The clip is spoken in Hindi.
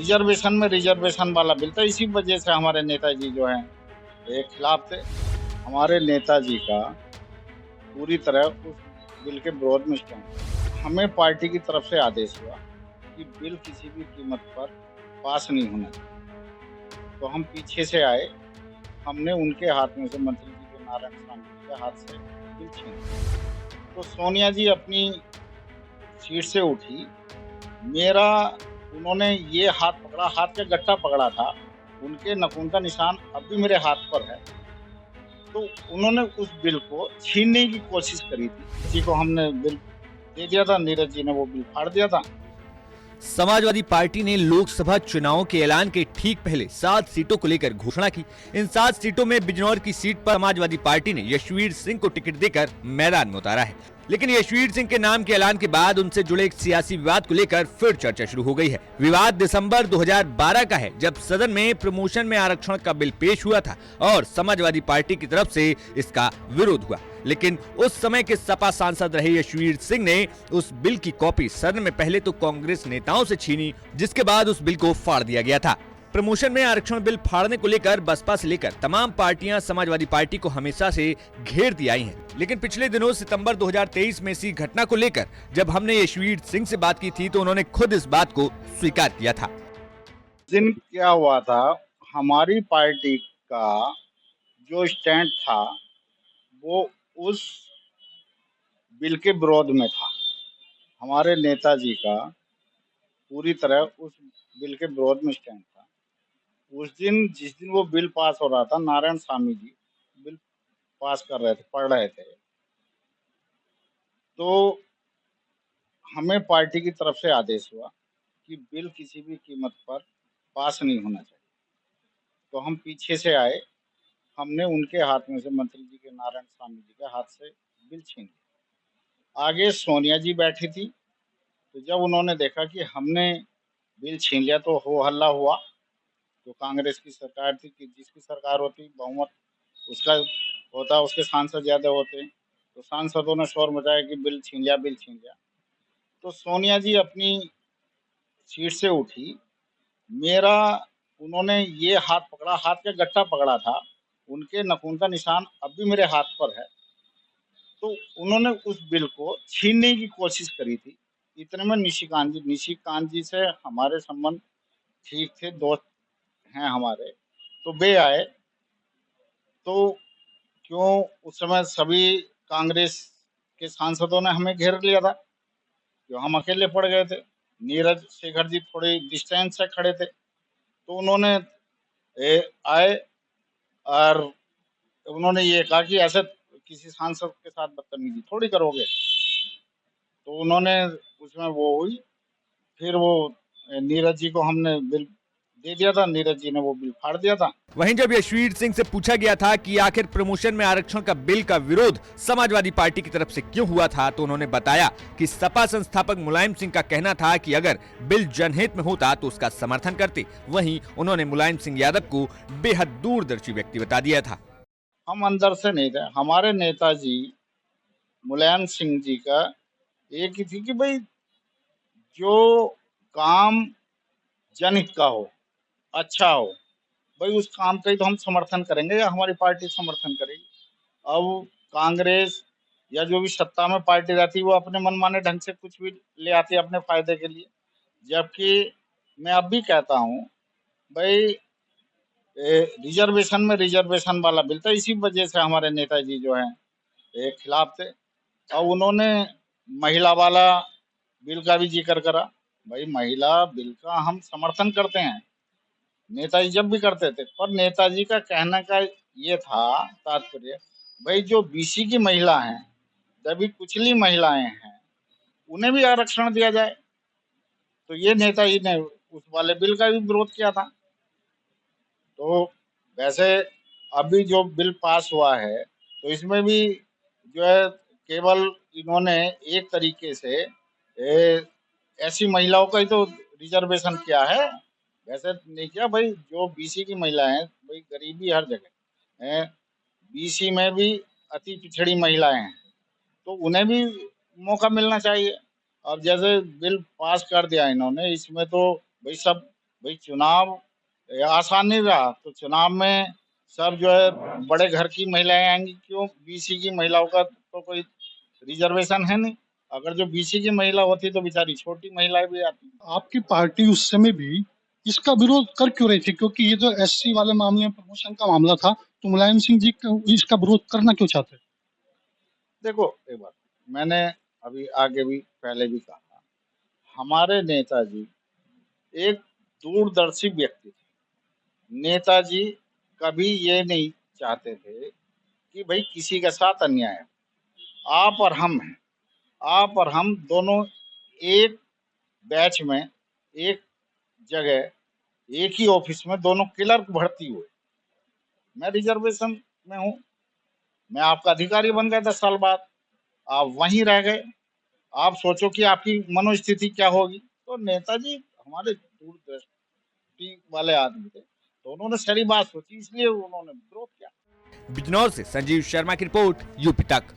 रिजर्वेशन में रिजर्वेशन वाला बिल था। इसी वजह से हमारे नेताजी जो हैं ये खिलाफ थे। हमारे नेताजी का पूरी तरह उस बिल के विरोध में स्टैंड था। हमें पार्टी की तरफ से आदेश हुआ कि बिल किसी भी कीमत पर पास नहीं होना चाहिए। तो हम पीछे से आए, हमने उनके हाथ में से मंत्री जी के नारायण स्वामी जी के हाथ से बिल छीन लिया। तो सोनिया जी अपनी सीट से उठी, मेरा उन्होंने ये हाथ पकड़ा, हाथ का गट्टा पकड़ा था, उनके नाखून का निशान अब भी मेरे हाथ पर है। तो उन्होंने उस बिल को छीनने की कोशिश करी थी। किसी को हमने बिल दे दिया था, नीरज जी ने वो बिल फाड़ दिया था। समाजवादी पार्टी ने लोकसभा चुनाव के ऐलान के ठीक पहले 7 सीटों को लेकर घोषणा की। इन 7 सीटों में बिजनौर की सीट पर समाजवादी पार्टी ने यशवीर सिंह को टिकट देकर मैदान में उतारा है। लेकिन यशवीर सिंह के नाम के ऐलान के बाद उनसे जुड़े एक सियासी विवाद को लेकर फिर चर्चा शुरू हो गई है। विवाद दिसंबर 2012 का है, जब सदन में प्रमोशन में आरक्षण का बिल पेश हुआ था और समाजवादी पार्टी की तरफ से इसका विरोध हुआ। लेकिन उस समय के सपा सांसद रहे यशवीर सिंह ने उस बिल की कॉपी सदन में पहले तो कांग्रेस नेताओं से छीनी, जिसके बाद उस बिल को फाड़ दिया गया था। प्रमोशन में आरक्षण बिल फाड़ने को लेकर बसपा से लेकर तमाम पार्टियां समाजवादी पार्टी को हमेशा से घेरती आई हैं। लेकिन पिछले दिनों सितंबर 2023 में इसी घटना को लेकर जब हमने यशवीर सिंह से बात की थी तो उन्होंने खुद इस बात को स्वीकार किया था। दिन क्या हुआ था, हमारी पार्टी का जो स्टैंड था वो उस बिल के विरोध में था। हमारे नेताजी का पूरी तरह उस बिल के विरोध में स्टैंड था। उस दिन जिस दिन वो बिल पास हो रहा था, नारायण स्वामी जी बिल पास कर रहे थे, पढ़ रहे थे, तो हमें पार्टी की तरफ से आदेश हुआ कि बिल किसी भी कीमत पर पास नहीं होना चाहिए। तो हम पीछे से आए, हमने उनके हाथ में से मंत्री जी के नारायण स्वामी जी के हाथ से बिल छीन लिया। आगे सोनिया जी बैठी थी, तो जब उन्होंने देखा कि हमने बिल छीन लिया तो हो हल्ला हुआ। जो कांग्रेस की सरकार थी, कि जिसकी सरकार होती बहुमत उसका होता, उसके सांसद ज्यादा होते, तो सांसदों ने शोर मचाया कि बिल छीन लिया, बिल छीन लिया। तो सोनिया जी अपनी सीट से उठी, मेरा उन्होंने ये हाथ पकड़ा, हाथ का गट्टा पकड़ा था, उनके नाखून का निशान अब भी मेरे हाथ पर है। तो उन्होंने उस बिल को छीनने की कोशिश करी थी। इतने में निशिकांत जी से हमारे संबंध ठीक थे, दोस्त हैं हमारे, तो वे आए। तो क्यों उस समय सभी कांग्रेस के सांसदों ने हमें घेर लिया था, जो हम अकेले पड़ गए थे। नीरज शेखर जी थोड़ी डिस्टेंस से खड़े थे, तो उन्होंने आए और उन्होंने ये कहा कि ऐसे किसी सांसद के साथ बदतमीजी थोड़ी करोगे। तो उन्होंने उसमें वो हुई, फिर वो नीरज जी को हमने बिल दे दिया था, नीरज जी ने वो बिल फाड़ दिया था। वहीं जब यशवीर सिंह से पूछा गया था कि आखिर प्रमोशन में आरक्षण का बिल का विरोध समाजवादी पार्टी की तरफ से क्यों हुआ था, तो उन्होंने बताया कि सपा संस्थापक मुलायम सिंह का कहना था कि अगर बिल जनहित में होता तो उसका समर्थन करते। वहीं उन्होंने मुलायम सिंह यादव को बेहद दूरदर्शी व्यक्ति बता दिया था। हम अंदर से नहीं थे। हमारे नेताजी मुलायम सिंह जी का एक ही थी कि भाई जो काम जनहित का हो, अच्छा हो, भाई उस काम का ही तो हम समर्थन करेंगे या हमारी पार्टी समर्थन करेगी। अब कांग्रेस या जो भी सत्ता में पार्टी रहती है वो अपने मनमाने ढंग से कुछ भी ले आती है अपने फायदे के लिए। जबकि मैं अब भी कहता हूँ भाई रिजर्वेशन में रिजर्वेशन वाला बिल था। इसी वजह से हमारे नेताजी जो हैं ये खिलाफ थे। और उन्होंने महिला वाला बिल का भी जिक्र करा। भाई महिला बिल का हम समर्थन करते हैं, नेताजी जब भी करते थे, पर नेताजी का कहने का ये था तात्पर्य, भाई जो बीसी की महिला हैं, दबी कुचली महिलाएं हैं, उन्हें भी आरक्षण दिया जाए। तो ये नेताजी ने उस वाले बिल का भी विरोध किया था। तो वैसे अभी जो बिल पास हुआ है, तो इसमें भी जो है केवल इन्होंने एक तरीके से ऐसी महिलाओं का ही तो रिजर्वेशन किया है, वैसे नहीं किया। भाई जो बीसी की महिला है, भाई गरीबी हर जगह है, बीसी में भी अति पिछड़ी महिलाएं हैं, तो उन्हें भी मौका मिलना चाहिए। अब जैसे बिल पास कर दिया इन्होंने, इसमें तो भाई सब भाई चुनाव ये आसान नहीं रहा, तो चुनाव में सब जो है बड़े घर की महिलाएं आएंगी, क्यों? बीसी की महिलाओं का तो कोई रिजर्वेशन है नहीं। अगर जो बीसी की महिला होती तो बेचारी छोटी महिलाएं भी आती। आपकी पार्टी उस समय भी इसका विरोध कर क्यों रही थी? क्योंकि ये जो एससी वाले मामले में प्रमोशन का मामला था, तो मुलायम सिंह जी इसका विरोध करना क्यों चाहते? देखो एक बात मैंने अभी आगे भी पहले भी कहा, हमारे नेताजी एक दूरदर्शी व्यक्ति थे। नेताजी कभी ये नहीं चाहते थे कि भाई किसी के साथ अन्याय हो। आप और हम हैं, आप और हम दोनों एक बैच में, एक जगह, एक ही ऑफिस में दोनों क्लर्क भर्ती हुए। मैं रिजर्वेशन में हूँ, मैं आपका अधिकारी बन गया 10 साल बाद, आप वहीं रह गए। आप सोचो कि आपकी मनोस्थिति क्या होगी। तो नेताजी हमारे दूरदृष्टि वाले आदमी थे, तो उन्होंने सारी बात सोची, इसलिए उन्होंने विरोध किया। बिजनौर से संजीव शर्मा की रिपोर्ट, यूपी तक।